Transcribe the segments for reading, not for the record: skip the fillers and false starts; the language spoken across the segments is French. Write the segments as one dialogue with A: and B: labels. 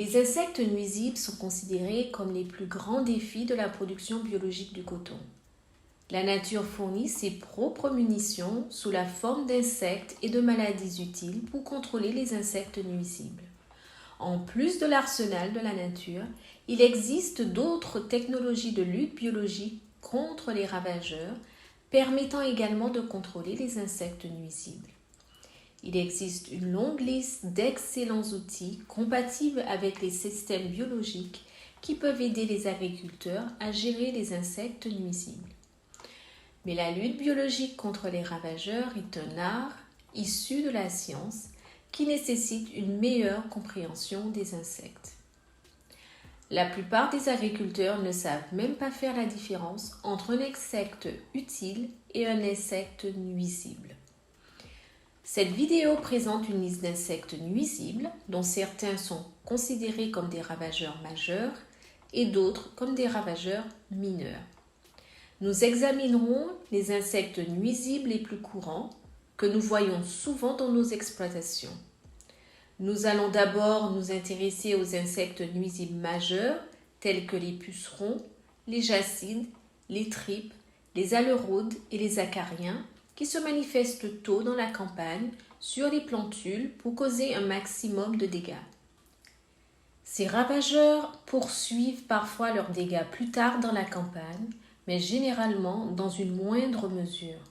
A: Les insectes nuisibles sont considérés comme les plus grands défis de la production biologique du coton. La nature fournit ses propres munitions sous la forme d'insectes et de maladies utiles pour contrôler les insectes nuisibles. En plus de l'arsenal de la nature, il existe d'autres technologies de lutte biologique contre les ravageurs, permettant également de contrôler les insectes nuisibles. Il existe une longue liste d'excellents outils compatibles avec les systèmes biologiques qui peuvent aider les agriculteurs à gérer les insectes nuisibles. Mais la lutte biologique contre les ravageurs est un art issu de la science qui nécessite une meilleure compréhension des insectes. La plupart des agriculteurs ne savent même pas faire la différence entre un insecte utile et un insecte nuisible. Cette vidéo présente une liste d'insectes nuisibles dont certains sont considérés comme des ravageurs majeurs et d'autres comme des ravageurs mineurs. Nous examinerons les insectes nuisibles les plus courants que nous voyons souvent dans nos exploitations. Nous allons d'abord nous intéresser aux insectes nuisibles majeurs tels que les pucerons, les jacides, les tripes, les aleuraudes et les acariens qui se manifestent tôt dans la campagne sur les plantules pour causer un maximum de dégâts. Ces ravageurs poursuivent parfois leurs dégâts plus tard dans la campagne, mais généralement dans une moindre mesure.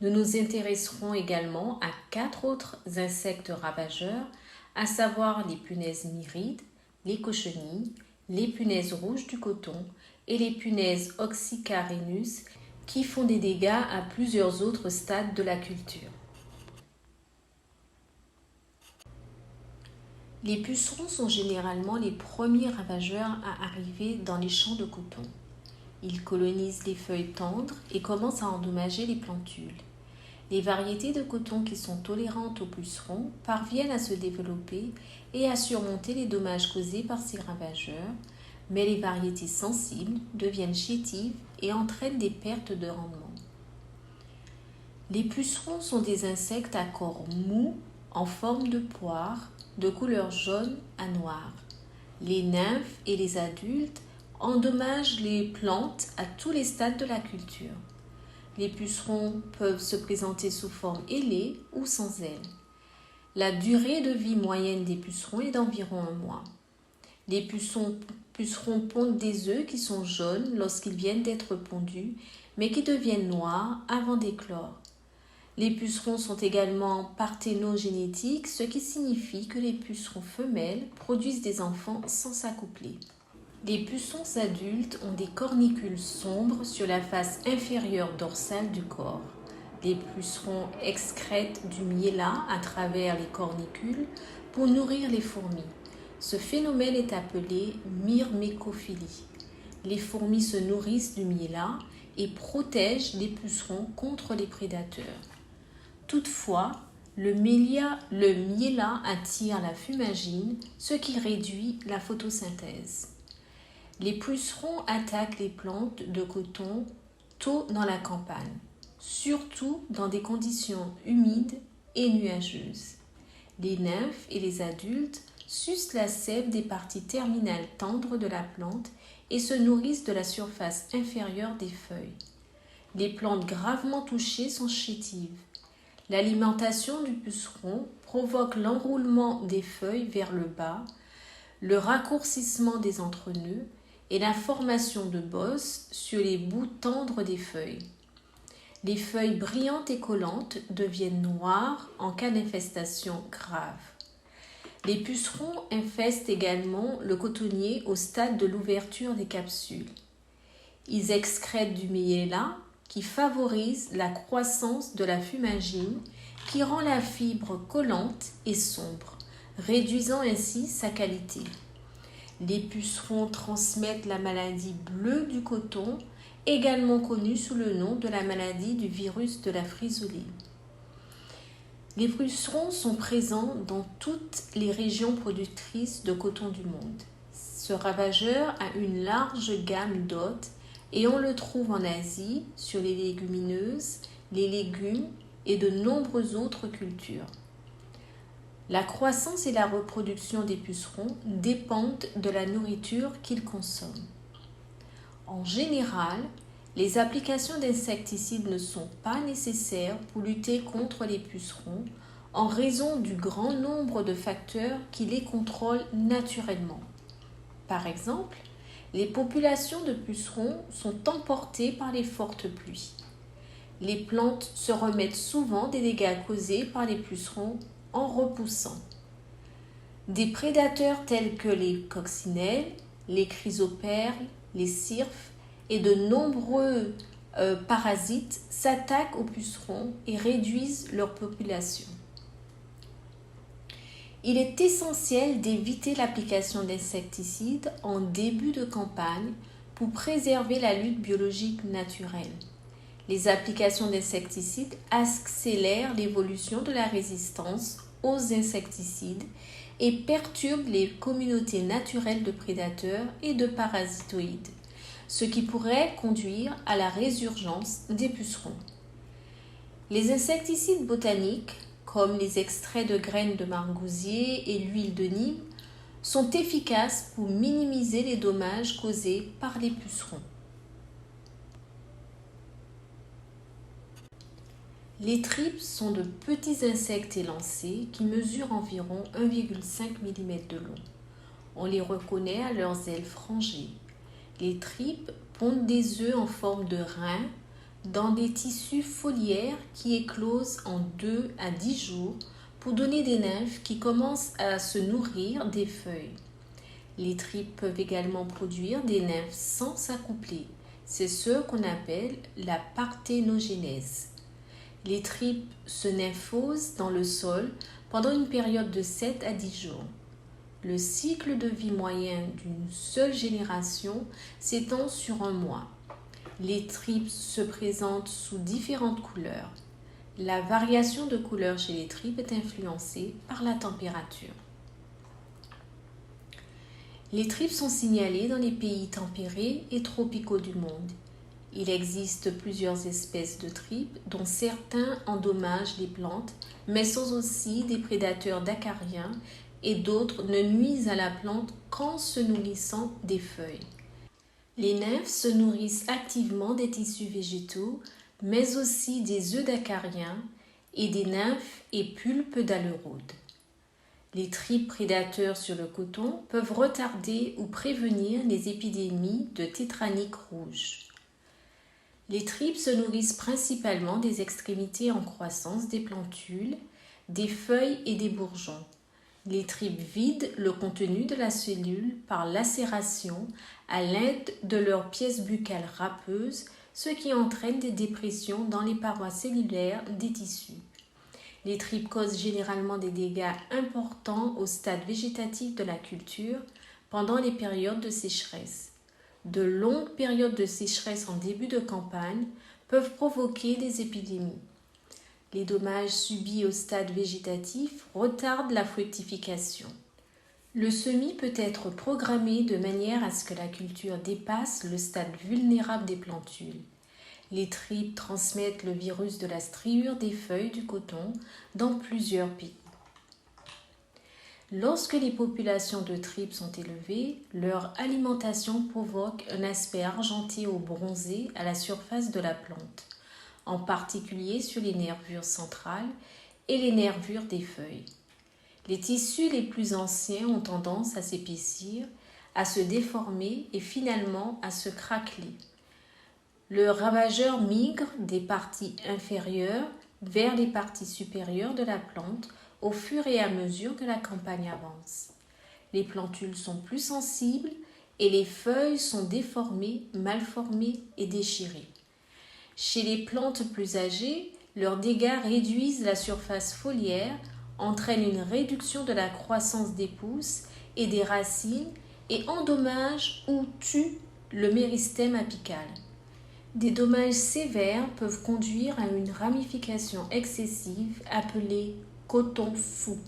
A: Nous nous intéresserons également à 4 autres insectes ravageurs, à savoir les punaises mirides, les cochenilles, les punaises rouges du coton et les punaises oxycarinus qui font des dégâts à plusieurs autres stades de la culture. Les pucerons sont généralement les premiers ravageurs à arriver dans les champs de coton. Ils colonisent les feuilles tendres et commencent à endommager les plantules. Les variétés de coton qui sont tolérantes aux pucerons parviennent à se développer et à surmonter les dommages causés par ces ravageurs, mais les variétés sensibles deviennent chétives et entraînent des pertes de rendement. Les pucerons sont des insectes à corps mou, en forme de poire, de couleur jaune à noire. Les nymphes et les adultes endommagent les plantes à tous les stades de la culture. Les pucerons peuvent se présenter sous forme ailée ou sans ailes. La durée de vie moyenne des pucerons est d'environ 1 mois. Les pucerons pondent des œufs qui sont jaunes lorsqu'ils viennent d'être pondus, mais qui deviennent noirs avant d'éclore. Les pucerons sont également parthénogénétiques, ce qui signifie que les pucerons femelles produisent des enfants sans s'accoupler. Les pucerons adultes ont des cornicules sombres sur la face inférieure dorsale du corps. Les pucerons excrètent du miella à travers les cornicules pour nourrir les fourmis. Ce phénomène est appelé myrmécophilie. Les fourmis se nourrissent du miella et protègent les pucerons contre les prédateurs. Toutefois, le miella attire la fumagine, ce qui réduit la photosynthèse. Les pucerons attaquent les plantes de coton tôt dans la campagne, surtout dans des conditions humides et nuageuses. Les nymphes et les adultes sucent la sève des parties terminales tendres de la plante et se nourrissent de la surface inférieure des feuilles. Les plantes gravement touchées sont chétives. L'alimentation du puceron provoque l'enroulement des feuilles vers le bas, le raccourcissement des entrenoeuds et la formation de bosses sur les bouts tendres des feuilles. Les feuilles brillantes et collantes deviennent noires en cas d'infestation grave. Les pucerons infestent également le cotonnier au stade de l'ouverture des capsules. Ils excrètent du miella qui favorise la croissance de la fumagine qui rend la fibre collante et sombre, réduisant ainsi sa qualité. Les pucerons transmettent la maladie bleue du coton, également connue sous le nom de la maladie du virus de la frisolie. Les pucerons sont présents dans toutes les régions productrices de coton du monde. Ce ravageur a une large gamme d'hôtes et on le trouve en Asie, sur les légumineuses, les légumes et de nombreuses autres cultures. La croissance et la reproduction des pucerons dépendent de la nourriture qu'ils consomment. En général, les applications d'insecticides ne sont pas nécessaires pour lutter contre les pucerons en raison du grand nombre de facteurs qui les contrôlent naturellement. Par exemple, les populations de pucerons sont emportées par les fortes pluies. Les plantes se remettent souvent des dégâts causés par les pucerons en repoussant. Des prédateurs tels que les coccinelles, les chrysoperles, les cirphes et de nombreux parasites s'attaquent aux pucerons et réduisent leur population. Il est essentiel d'éviter l'application d'insecticides en début de campagne pour préserver la lutte biologique naturelle. Les applications d'insecticides accélèrent l'évolution de la résistance aux insecticides et perturbent les communautés naturelles de prédateurs et de parasitoïdes, ce qui pourrait conduire à la résurgence des pucerons. Les insecticides botaniques, comme les extraits de graines de margousier et l'huile de Nîmes, sont efficaces pour minimiser les dommages causés par les pucerons. Les tripes sont de petits insectes élancés qui mesurent environ 1,5 mm de long. On les reconnaît à leurs ailes frangées. Les tripes pondent des œufs en forme de rein dans des tissus foliaires qui éclosent en 2 à 10 jours pour donner des nymphes qui commencent à se nourrir des feuilles. Les tripes peuvent également produire des nymphes sans s'accoupler. C'est ce qu'on appelle la parthénogénèse. Les tripes se nymphosent dans le sol pendant une période de 7 à 10 jours. Le cycle de vie moyen d'une seule génération s'étend sur 1 mois. Les tripes se présentent sous différentes couleurs. La variation de couleur chez les tripes est influencée par la température. Les tripes sont signalées dans les pays tempérés et tropicaux du monde. Il existe plusieurs espèces de tripes, dont certains endommagent les plantes, mais sont aussi des prédateurs d'acariens et d'autres ne nuisent à la plante qu'en se nourrissant des feuilles. Les nymphes se nourrissent activement des tissus végétaux, mais aussi des œufs d'acariens et des nymphes et pulpes d'aleuraudes. Les tripes prédateurs sur le coton peuvent retarder ou prévenir les épidémies de tétranique rouge. Les tripes se nourrissent principalement des extrémités en croissance des plantules, des feuilles et des bourgeons. Les tripes vident le contenu de la cellule par lacération à l'aide de leurs pièces buccales râpeuses, ce qui entraîne des dépressions dans les parois cellulaires des tissus. Les tripes causent généralement des dégâts importants au stade végétatif de la culture pendant les périodes de sécheresse. De longues périodes de sécheresse en début de campagne peuvent provoquer des épidémies. Les dommages subis au stade végétatif retardent la fructification. Le semis peut être programmé de manière à ce que la culture dépasse le stade vulnérable des plantules. Les tripes transmettent le virus de la striure des feuilles du coton dans plusieurs pays. Lorsque les populations de tripes sont élevées, leur alimentation provoque un aspect argenté ou bronzé à la surface de la plante, en particulier sur les nervures centrales et les nervures des feuilles. Les tissus les plus anciens ont tendance à s'épaissir, à se déformer et finalement à se craqueler. Le ravageur migre des parties inférieures vers les parties supérieures de la plante au fur et à mesure que la campagne avance. Les plantules sont plus sensibles et les feuilles sont déformées, malformées et déchirées. Chez les plantes plus âgées, leurs dégâts réduisent la surface foliaire, entraînent une réduction de la croissance des pousses et des racines et endommagent ou tuent le méristème apical. Des dommages sévères peuvent conduire à une ramification excessive appelée coton fou.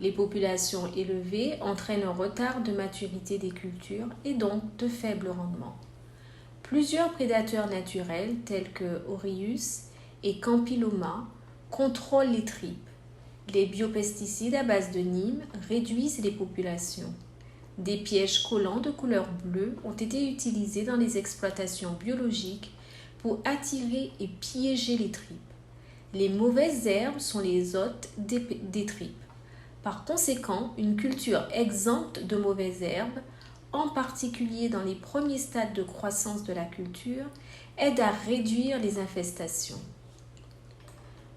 A: Les populations élevées entraînent un retard de maturité des cultures et donc de faible rendement. Plusieurs prédateurs naturels tels que Orius et Campyloma contrôlent les tripes. Les biopesticides à base de Nîmes réduisent les populations. Des pièges collants de couleur bleue ont été utilisés dans les exploitations biologiques pour attirer et piéger les tripes. Les mauvaises herbes sont les hôtes des tripes. Par conséquent, une culture exempte de mauvaises herbes, en particulier dans les premiers stades de croissance de la culture, aide à réduire les infestations.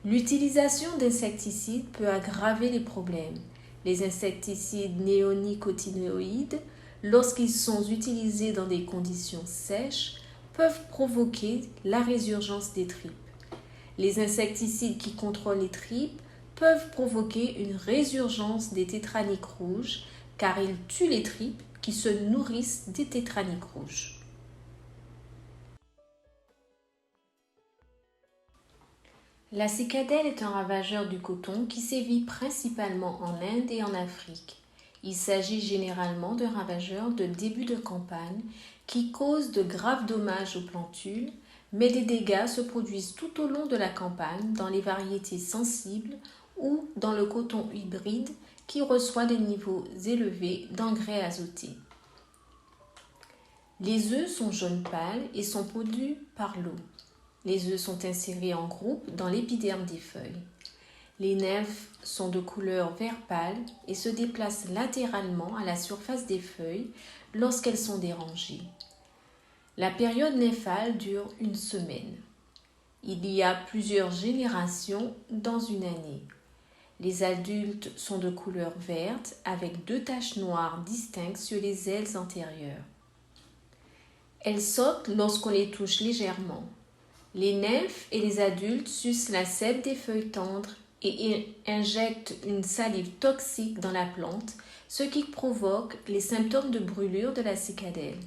A: L'utilisation d'insecticides peut aggraver les problèmes. Les insecticides néonicotinoïdes, lorsqu'ils sont utilisés dans des conditions sèches, peuvent provoquer la résurgence des tripes. Les insecticides qui contrôlent les tripes peuvent provoquer une résurgence des tétraniques rouges car ils tuent les tripes qui se nourrissent des tétraniques rouges. La cicadelle est un ravageur du coton qui sévit principalement en Inde et en Afrique. Il s'agit généralement de ravageurs de début de campagne qui causent de graves dommages aux plantules, mais des dégâts se produisent tout au long de la campagne dans les variétés sensibles ou dans le coton hybride qui reçoit des niveaux élevés d'engrais azotés. Les œufs sont jaune pâle et sont produits par l'eau. Les œufs sont insérés en groupe dans l'épiderme des feuilles. Les nymphes sont de couleur vert pâle et se déplacent latéralement à la surface des feuilles lorsqu'elles sont dérangées. La période nymphale dure une semaine. Il y a plusieurs générations dans une année. Les adultes sont de couleur verte avec 2 taches noires distinctes sur les ailes antérieures. Elles sautent lorsqu'on les touche légèrement. Les nymphes et les adultes sucent la sève des feuilles tendres et injectent une salive toxique dans la plante, ce qui provoque les symptômes de brûlure de la cicadelle.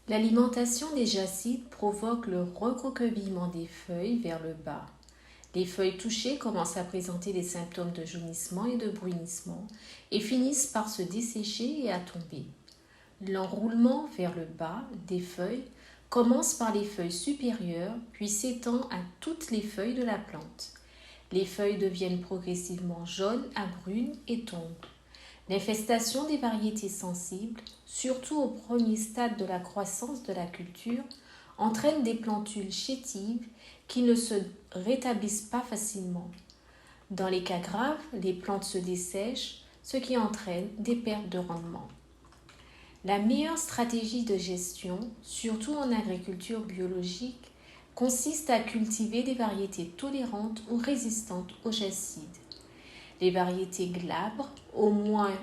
A: L'alimentation des jacides provoque le recroquevillement des feuilles vers le bas. Les feuilles touchées commencent à présenter des symptômes de jaunissement et de brunissement et finissent par se dessécher et à tomber. L'enroulement vers le bas des feuilles commence par les feuilles supérieures puis s'étend à toutes les feuilles de la plante. Les feuilles deviennent progressivement jaunes à brunes et tombent. L'infestation des variétés sensibles, surtout au premier stade de la croissance de la culture, entraîne des plantules chétives qui ne se rétablissent pas facilement. Dans les cas graves, les plantes se dessèchent, ce qui entraîne des pertes de rendement. La meilleure stratégie de gestion, surtout en agriculture biologique, consiste à cultiver des variétés tolérantes ou résistantes aux jacides. Les variétés glabres, ou moins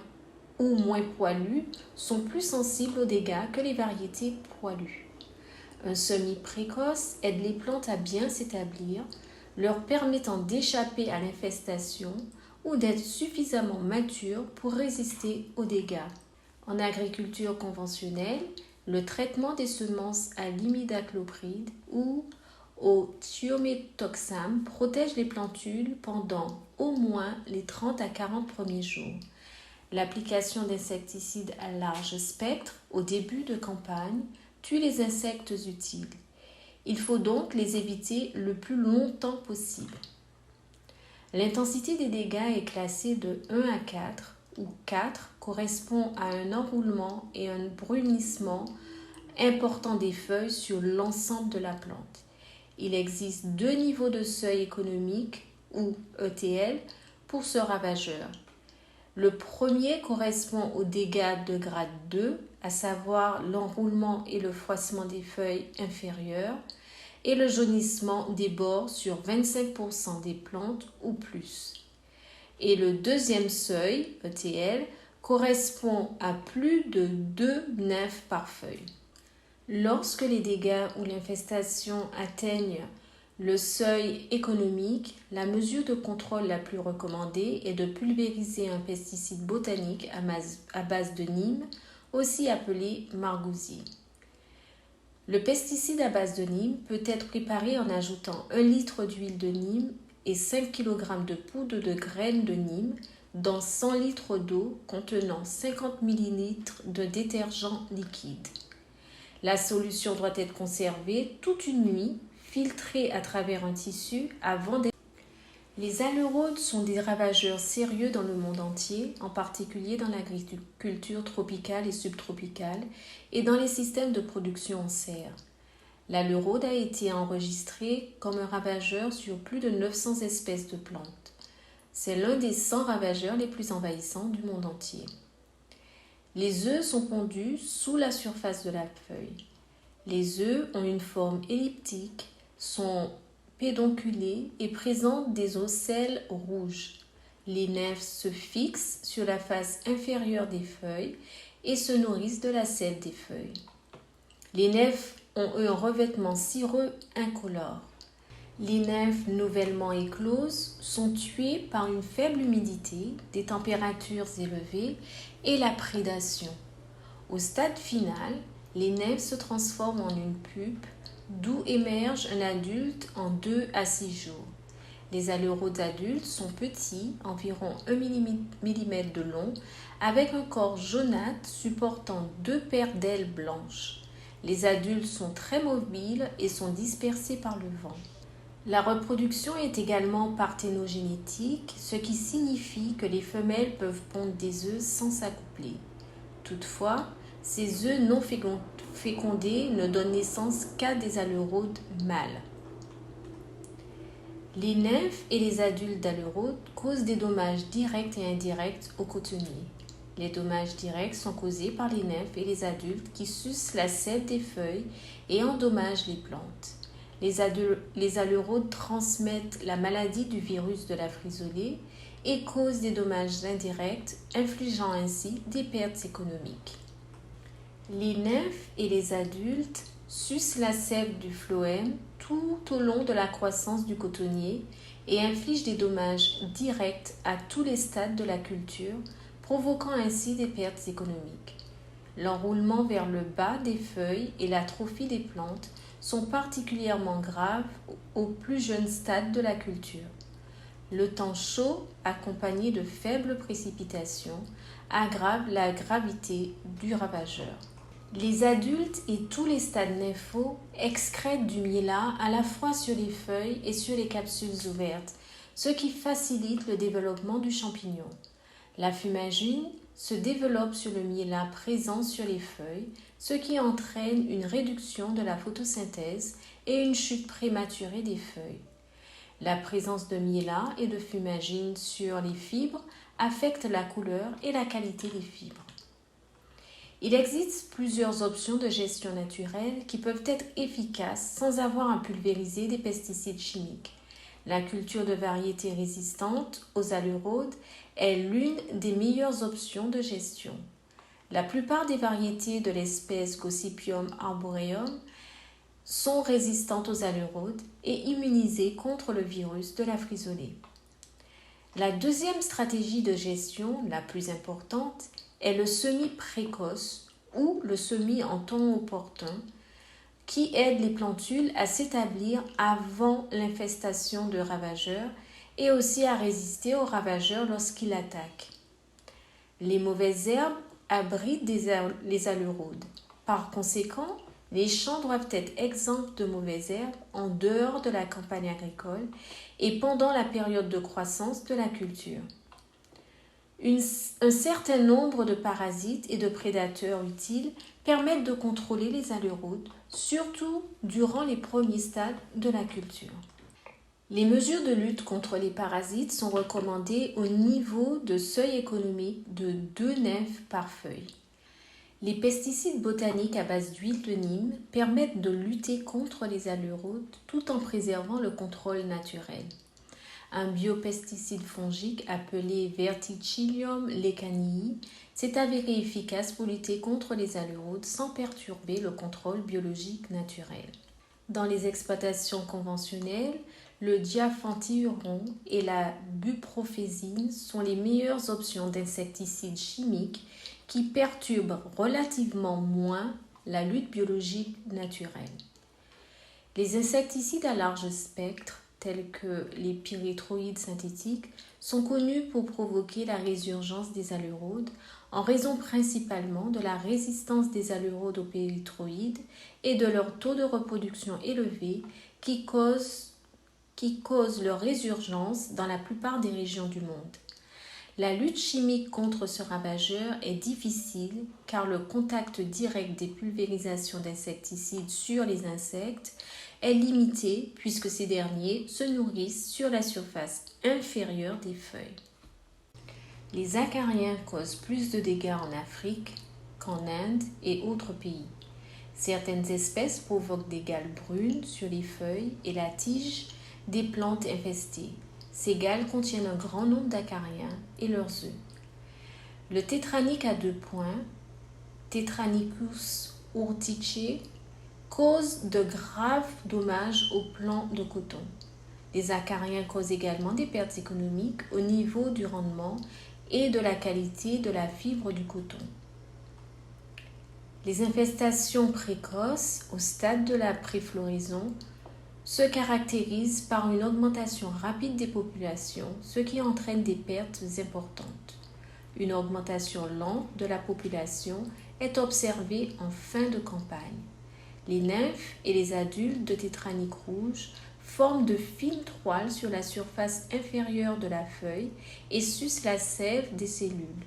A: poilues, sont plus sensibles aux dégâts que les variétés poilues. Un semis précoce aide les plantes à bien s'établir, leur permettant d'échapper à l'infestation ou d'être suffisamment matures pour résister aux dégâts. En agriculture conventionnelle, le traitement des semences à l'imidaclopride ou au thiaméthoxam protège les plantules pendant au moins les 30 à 40 premiers jours. L'application d'insecticides à large spectre au début de campagne tue les insectes utiles. Il faut donc les éviter le plus longtemps possible. L'intensité des dégâts est classée de 1 à 4 où 4 correspond à un enroulement et un brunissement important des feuilles sur l'ensemble de la plante. Il existe 2 niveaux de seuil économique ou ETL pour ce ravageur. Le premier correspond aux dégâts de grade 2, à savoir l'enroulement et le froissement des feuilles inférieures et le jaunissement des bords sur 25% des plantes ou plus. Et le deuxième seuil, ETL, correspond à plus de 2 nymphes par feuille. Lorsque les dégâts ou l'infestation atteignent le seuil économique, la mesure de contrôle la plus recommandée est de pulvériser un pesticide botanique à base de Nîmes, aussi appelé margousier. Le pesticide à base de Nîmes peut être préparé en ajoutant 1 litre d'huile de Nîmes et 5 kg de poudre de graines de Nîmes dans 100 litres d'eau contenant 50 ml de détergent liquide. La solution doit être conservée toute une nuit, filtrée à travers un tissu avant d'être. Les alurodes sont des ravageurs sérieux dans le monde entier, en particulier dans l'agriculture tropicale et subtropicale et dans les systèmes de production en serre. L'alurode a été enregistré comme un ravageur sur plus de 900 espèces de plantes. C'est l'un des 100 ravageurs les plus envahissants du monde entier. Les œufs sont pondus sous la surface de la feuille. Les œufs ont une forme elliptique, sont pédonculés et présentent des ocelles rouges. Les nymphes se fixent sur la face inférieure des feuilles et se nourrissent de la sève des feuilles. Les nymphes ont un revêtement cireux incolore. Les nymphes nouvellement écloses sont tuées par une faible humidité, des températures élevées et la prédation. Au stade final, les nymphes se transforment en une pupe, d'où émerge un adulte en 2 à 6 jours. Les alurodes adultes sont petits, environ 1 mm de long, avec un corps jaunâtre supportant 2 paires d'ailes blanches. Les adultes sont très mobiles et sont dispersés par le vent. La reproduction est également parthénogénétique, ce qui signifie que les femelles peuvent pondre des œufs sans s'accoupler. Toutefois, ces œufs non fécondés ne donnent naissance qu'à des alurodes mâles. Les nymphes et les adultes d'alurodes causent des dommages directs et indirects aux cotonniers. Les dommages directs sont causés par les nymphes et les adultes qui sucent la sève des feuilles et endommagent les plantes. Les alurodes transmettent la maladie du virus de la frisolée et causent des dommages indirects, infligeant ainsi des pertes économiques. Les nymphes et les adultes sucent la sève du phloème tout au long de la croissance du cotonnier et infligent des dommages directs à tous les stades de la culture, provoquant ainsi des pertes économiques. L'enroulement vers le bas des feuilles et l'atrophie des plantes sont particulièrement graves au plus jeune stade de la culture. Le temps chaud, accompagné de faibles précipitations, aggrave la gravité du ravageur. Les adultes et tous les stades nymphaux excrètent du miella à la fois sur les feuilles et sur les capsules ouvertes, ce qui facilite le développement du champignon. La fumagine se développe sur le miella présent sur les feuilles, ce qui entraîne une réduction de la photosynthèse et une chute prématurée des feuilles. La présence de miella et de fumagine sur les fibres affecte la couleur et la qualité des fibres. Il existe plusieurs options de gestion naturelle qui peuvent être efficaces sans avoir à pulvériser des pesticides chimiques. La culture de variétés résistantes aux alurodes est l'une des meilleures options de gestion. La plupart des variétés de l'espèce Gossypium arboreum sont résistantes aux alurodes et immunisées contre le virus de la frisolée. La deuxième stratégie de gestion, la plus importante, est le semis précoce ou le semis en temps opportun qui aide les plantules à s'établir avant l'infestation de ravageurs et aussi à résister aux ravageurs lorsqu'ils attaquent. Les mauvaises herbes abritent les alurodes. Par conséquent, les champs doivent être exempts de mauvaises herbes en dehors de la campagne agricole et pendant la période de croissance de la culture. Un certain nombre de parasites et de prédateurs utiles permettent de contrôler les alurodes, surtout durant les premiers stades de la culture. Les mesures de lutte contre les parasites sont recommandées au niveau de seuil économique de 2 nymphes par feuille. Les pesticides botaniques à base d'huile de Nîmes permettent de lutter contre les alurodes tout en préservant le contrôle naturel. Un biopesticide fongique appelé Verticillium lechanii s'est avéré efficace pour lutter contre les alurodes sans perturber le contrôle biologique naturel. Dans les exploitations conventionnelles, le diaphantiuron et la buprofésine sont les meilleures options d'insecticides chimiques qui perturbent relativement moins la lutte biologique naturelle. Les insecticides à large spectre, tels que les pyrethroïdes synthétiques, sont connus pour provoquer la résurgence des alurodes en raison principalement de la résistance des alurodes aux pyrethroïdes et de leur taux de reproduction élevé qui qui causent leur résurgence dans la plupart des régions du monde. La lutte chimique contre ce ravageur est difficile car le contact direct des pulvérisations d'insecticides sur les insectes est limité puisque ces derniers se nourrissent sur la surface inférieure des feuilles. Les acariens causent plus de dégâts en Afrique qu'en Inde et autres pays. Certaines espèces provoquent des gales brunes sur les feuilles et la tige des plantes infestées. Ces gales contiennent un grand nombre d'acariens et leurs œufs. Le tétranique à 2 points, Tetranicus urticae, cause de graves dommages aux plants de coton. Les acariens causent également des pertes économiques au niveau du rendement et de la qualité de la fibre du coton. Les infestations précoces au stade de la préfloraison se caractérisent par une augmentation rapide des populations, ce qui entraîne des pertes importantes. Une augmentation lente de la population est observée en fin de campagne. Les nymphes et les adultes de tétranique rouge forment de fines toiles sur la surface inférieure de la feuille et sucent la sève des cellules.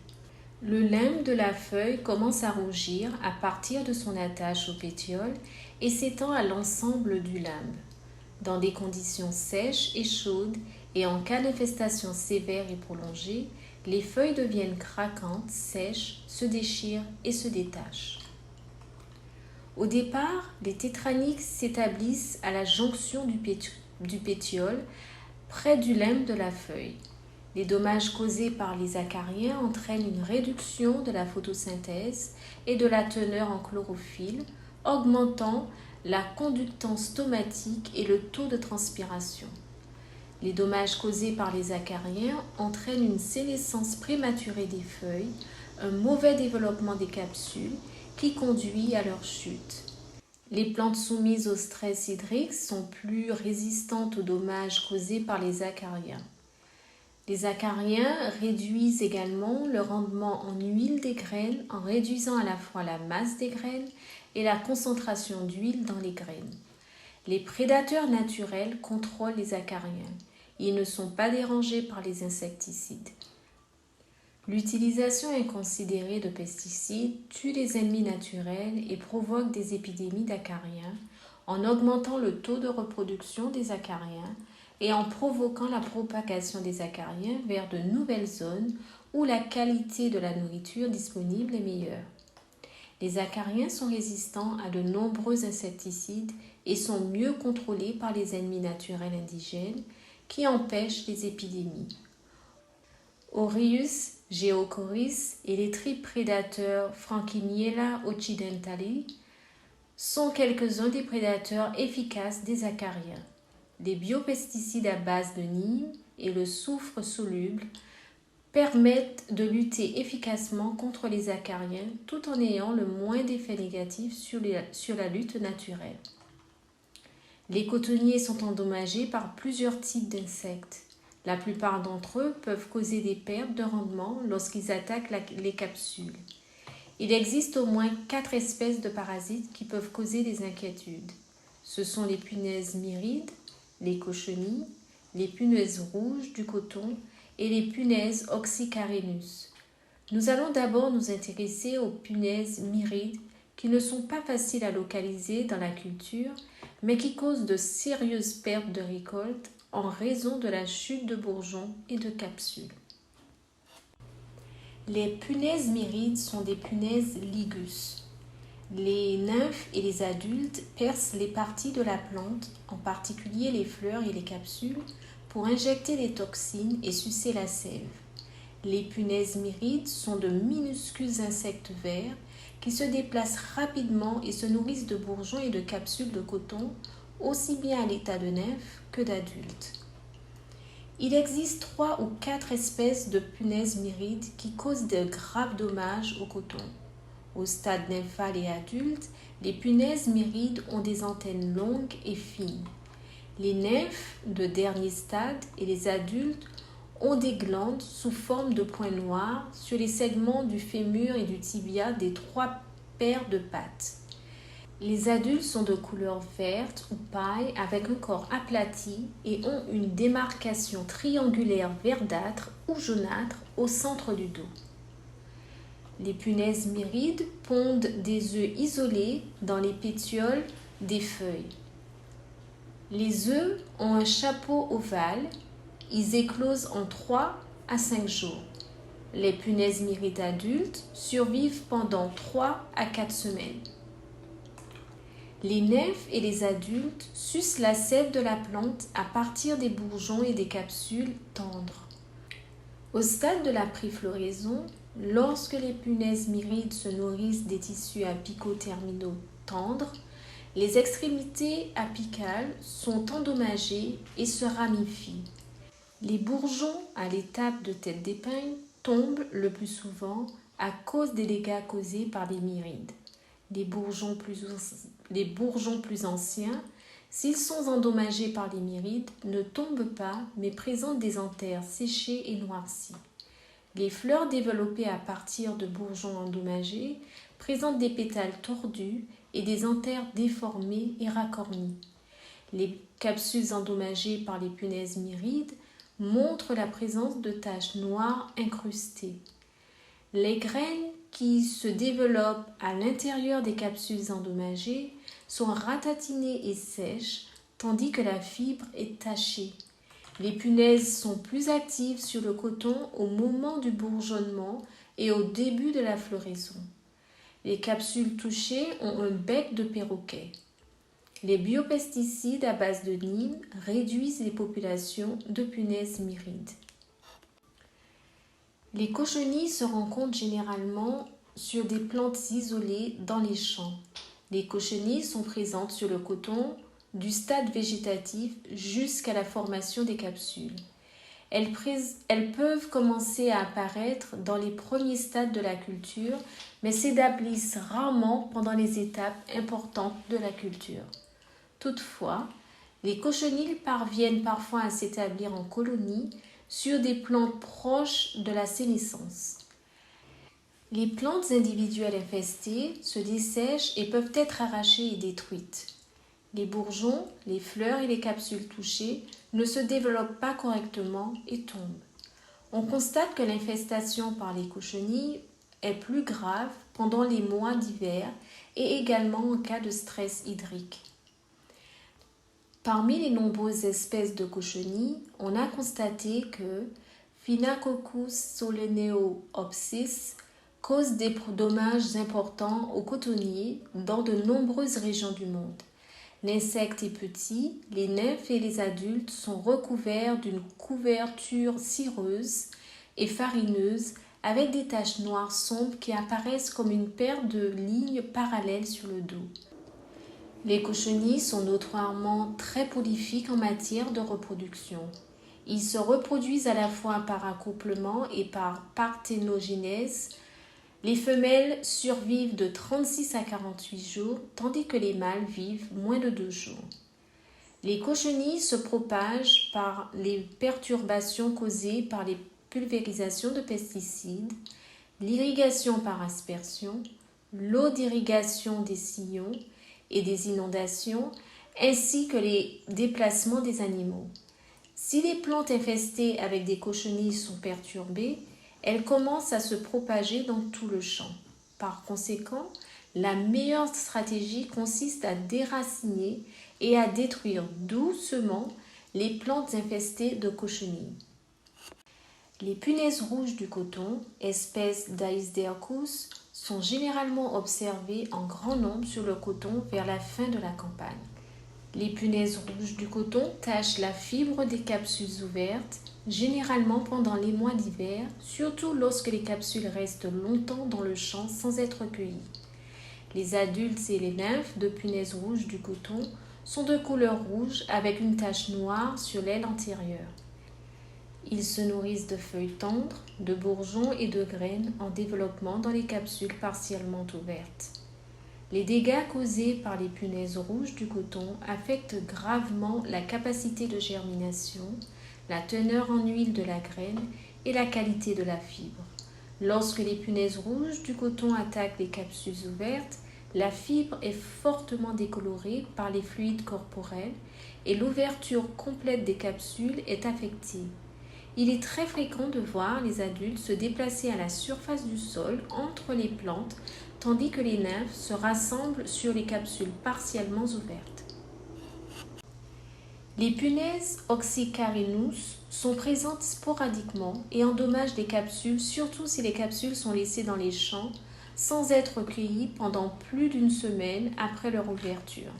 A: Le limbe de la feuille commence à rougir à partir de son attache au pétiole et s'étend à l'ensemble du limbe. Dans des conditions sèches et chaudes et en cas d'infestation sévère et prolongée, les feuilles deviennent craquantes, sèches, se déchirent et se détachent. Au départ, les tétraniques s'établissent à la jonction du pétiole, près du limbe de la feuille. Les dommages causés par les acariens entraînent une réduction de la photosynthèse et de la teneur en chlorophylle, augmentant la conductance stomatique et le taux de transpiration. Les dommages causés par les acariens entraînent une sénescence prématurée des feuilles, un mauvais développement des capsules qui conduit à leur chute. Les plantes soumises au stress hydrique sont plus résistantes aux dommages causés par les acariens. Les acariens réduisent également le rendement en huile des graines en réduisant à la fois la masse des graines et la concentration d'huile dans les graines. Les prédateurs naturels contrôlent les acariens. Ils ne sont pas dérangés par les insecticides. L'utilisation inconsidérée de pesticides tue les ennemis naturels et provoque des épidémies d'acariens en augmentant le taux de reproduction des acariens et en provoquant la propagation des acariens vers de nouvelles zones où la qualité de la nourriture disponible est meilleure. Les acariens sont résistants à de nombreux insecticides et sont mieux contrôlés par les ennemis naturels indigènes qui empêchent les épidémies. Orius geocoris et les triprédateurs Franquiniella occidentali sont quelques-uns des prédateurs efficaces des acariens. Les biopesticides à base de Nîmes et le soufre soluble permettent de lutter efficacement contre les acariens tout en ayant le moins d'effets négatifs sur la lutte naturelle. Les cotonniers sont endommagés par plusieurs types d'insectes. La plupart d'entre eux peuvent causer des pertes de rendement lorsqu'ils attaquent les capsules. Il existe au moins 4 espèces de parasites qui peuvent causer des inquiétudes. Ce sont les punaises myrides, les cochenilles, les punaises rouges du coton et les punaises oxycarinus. Nous allons d'abord nous intéresser aux punaises myrides qui ne sont pas faciles à localiser dans la culture, mais qui causent de sérieuses pertes de récolte en raison de la chute de bourgeons et de capsules. Les punaises myrides sont des punaises ligus. Les nymphes et les adultes percent les parties de la plante, en particulier les fleurs et les capsules, pour injecter des toxines et sucer la sève. Les punaises myrides sont de minuscules insectes verts qui se déplacent rapidement et se nourrissent de bourgeons et de capsules de coton, aussi bien à l'état de nymphes que d'adultes. Il existe 3 ou 4 espèces de punaises myrides qui causent de graves dommages au coton. Au stade nymphal et adulte, les punaises myrides ont des antennes longues et fines. Les nymphes de dernier stade et les adultes ont des glandes sous forme de points noirs sur les segments du fémur et du tibia des 3 paires de pattes. Les adultes sont de couleur verte ou paille avec un corps aplati et ont une démarcation triangulaire verdâtre ou jaunâtre au centre du dos. Les punaises myrides pondent des œufs isolés dans les pétioles des feuilles. Les œufs ont un chapeau ovale, ils éclosent en 3 à 5 jours. Les punaises myrides adultes survivent pendant 3 à 4 semaines. Les nymphes et les adultes sucent la sève de la plante à partir des bourgeons et des capsules tendres. Au stade de la préfloraison, lorsque les punaises myrides se nourrissent des tissus apicaux terminaux tendres, les extrémités apicales sont endommagées et se ramifient. Les bourgeons à l'étape de tête d'épingle tombent le plus souvent à cause des dégâts causés par les myrides. Les bourgeons plus anciens, s'ils sont endommagés par les myrides, ne tombent pas mais présentent des anthères séchées et noircies. Les fleurs développées à partir de bourgeons endommagés présentent des pétales tordus et des anthères déformées et racornies. Les capsules endommagées par les punaises myrides montrent la présence de taches noires incrustées. Les graines qui se développent à l'intérieur des capsules endommagées sont ratatinées et sèches, tandis que la fibre est tachée. Les punaises sont plus actives sur le coton au moment du bourgeonnement et au début de la floraison. Les capsules touchées ont un bec de perroquet. Les biopesticides à base de Nîmes réduisent les populations de punaises myrides. Les cochenilles se rencontrent généralement sur des plantes isolées dans les champs. Les cochenilles sont présentes sur le coton du stade végétatif jusqu'à la formation des capsules. Elles peuvent commencer à apparaître dans les premiers stades de la culture, mais s'établissent rarement pendant les étapes importantes de la culture. Toutefois, les cochenilles parviennent parfois à s'établir en colonie sur des plantes proches de la sénescence. Les plantes individuelles infestées se dessèchent et peuvent être arrachées et détruites. Les bourgeons, les fleurs et les capsules touchées ne se développent pas correctement et tombent. On constate que l'infestation par les cochenilles est plus grave pendant les mois d'hiver et également en cas de stress hydrique. Parmi les nombreuses espèces de cochenilles, on a constaté que Phenacoccus solanaeopsis cause des dommages importants aux cotonniers dans de nombreuses régions du monde. L'insecte est petit, les nymphes et les adultes sont recouverts d'une couverture cireuse et farineuse avec des taches noires sombres qui apparaissent comme une paire de lignes parallèles sur le dos. Les cochenilles sont notoirement très prolifiques en matière de reproduction. Ils se reproduisent à la fois par accouplement et par parthénogenèse. Les femelles survivent de 36 à 48 jours, tandis que les mâles vivent moins de 2 jours. Les cochenilles se propagent par les perturbations causées par les pulvérisations de pesticides, l'irrigation par aspersion, l'eau d'irrigation des sillons et des inondations, ainsi que les déplacements des animaux. Si les plantes infestées avec des cochenilles sont perturbées, elles commencent à se propager dans tout le champ. Par conséquent, la meilleure stratégie consiste à déraciner et à détruire doucement les plantes infestées de cochenilles. Les punaises rouges du coton, espèce d'Aisdercus, sont généralement observées en grand nombre sur le coton vers la fin de la campagne. Les punaises rouges du coton tachent la fibre des capsules ouvertes, généralement pendant les mois d'hiver, surtout lorsque les capsules restent longtemps dans le champ sans être cueillies. Les adultes et les nymphes de punaises rouges du coton sont de couleur rouge avec une tache noire sur l'aile antérieure. Ils se nourrissent de feuilles tendres, de bourgeons et de graines en développement dans les capsules partiellement ouvertes. Les dégâts causés par les punaises rouges du coton affectent gravement la capacité de germination, la teneur en huile de la graine et la qualité de la fibre. Lorsque les punaises rouges du coton attaquent les capsules ouvertes, La fibre est fortement décolorée par les fluides corporels et l'ouverture complète des capsules est affectée. Il est très fréquent de voir les adultes se déplacer à la surface du sol entre les plantes, tandis que les nymphes se rassemblent sur les capsules partiellement ouvertes. Les punaises Oxycarinus sont présentes sporadiquement et endommagent les capsules, surtout si les capsules sont laissées dans les champs sans être recueillies pendant plus d'une semaine après leur ouverture.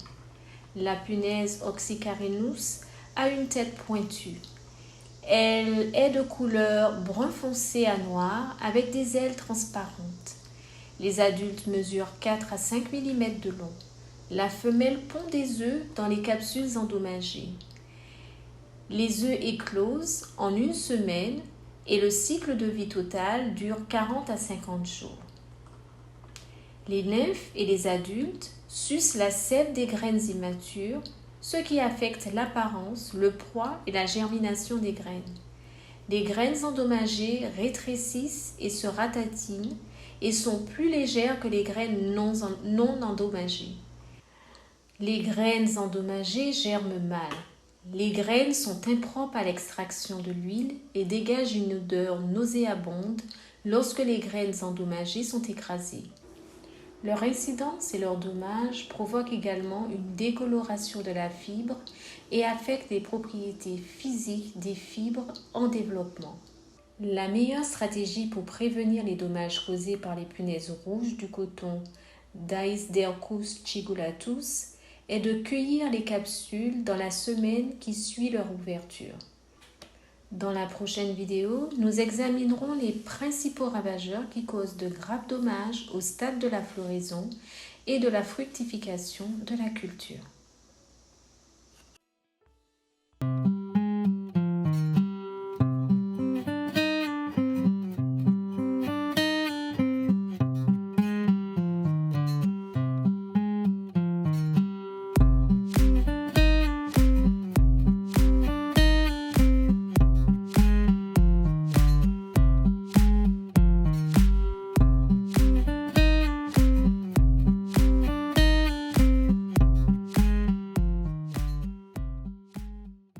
A: La punaise Oxycarinus a une tête pointue. Elle est de couleur brun foncé à noir avec des ailes transparentes. Les adultes mesurent 4 à 5 mm de long. La femelle pond des œufs dans les capsules endommagées. Les œufs éclosent en une semaine et le cycle de vie total dure 40 à 50 jours. Les nymphes et les adultes sucent la sève des graines immatures, ce qui affecte l'apparence, le poids et la germination des graines. Les graines endommagées rétrécissent et se ratatinent et sont plus légères que les graines non endommagées. Les graines endommagées germent mal. Les graines sont impropres à l'extraction de l'huile et dégagent une odeur nauséabonde lorsque les graines endommagées sont écrasées. Leur incidence et leur dommage provoquent également une décoloration de la fibre et affectent les propriétés physiques des fibres en développement. La meilleure stratégie pour prévenir les dommages causés par les punaises rouges du coton Daisdercus chigulatus est de cueillir les capsules dans la semaine qui suit leur ouverture. Dans la prochaine vidéo, nous examinerons les principaux ravageurs qui causent de graves dommages au stade de la floraison et de la fructification de la culture.